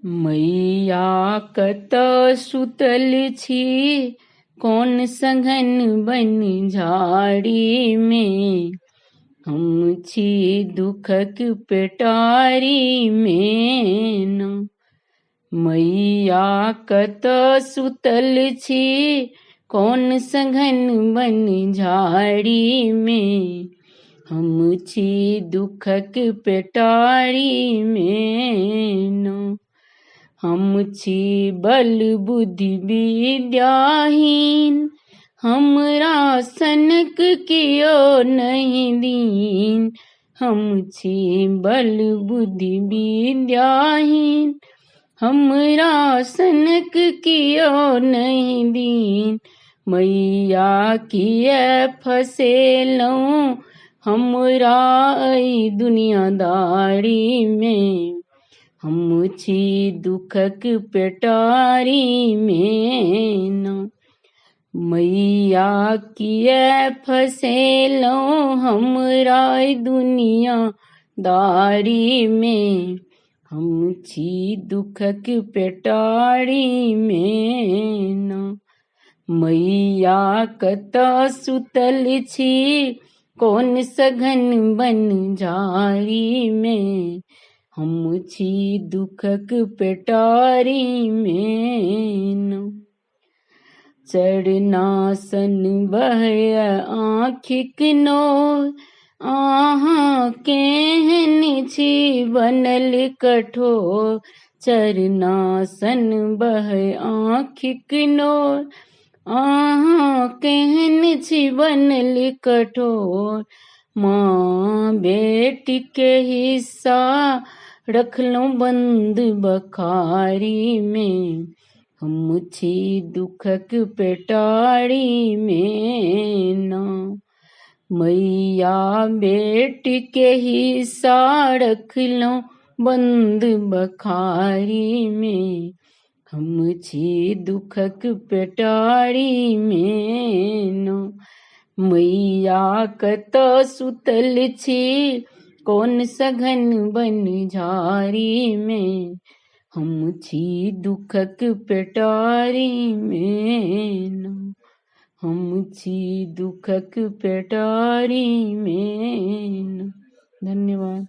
मैया कत सुतल छी कौन संघन बन झाड़ी में। हम छी दुखक पेटारी में न। मैया कत सुतल छी कौन संघन बन झाड़ी में। हम छी दुखक पेटारी में न। हम छी बल बुद्धि विद्याहीन हमरा सनक कियो नहीं दीन। हम छी बल बुद्धि विद्याहीन हमरा सनक कियो नहीं दीन। मैया किए फसेलौं हमरा एहि दुनियादारी में। हम छी दुखक पेटारी में न। मैया किए फसेलौं हमरा एहि दुनियादारी में। हम छी दुखक पेटारी में न। मैया कत सुतल छी कौन सघन बन झाड़ी में। हम छी दुखक पेटारी में न। चरनासन बहय आँखिक नोर आहाँ केहन छी बनल कठोर। चरनासन बहय आँखिक नोर आहाँ केहन छी बनल कठोर। माँ बेटी के हिस्सा रखलौं बंद बखारी में। हम छी दुखक पेटारी में न। मैया बेटी के हिस्सा रखलौं बंद बखारी में। हम छी दुखक पेटारी में न। मैया कत सुतल छी कौन सघन बन झाड़ी में। हम छी दुखक पेटारी में न। हम छी दुखक पेटारी में न। धन्यवाद।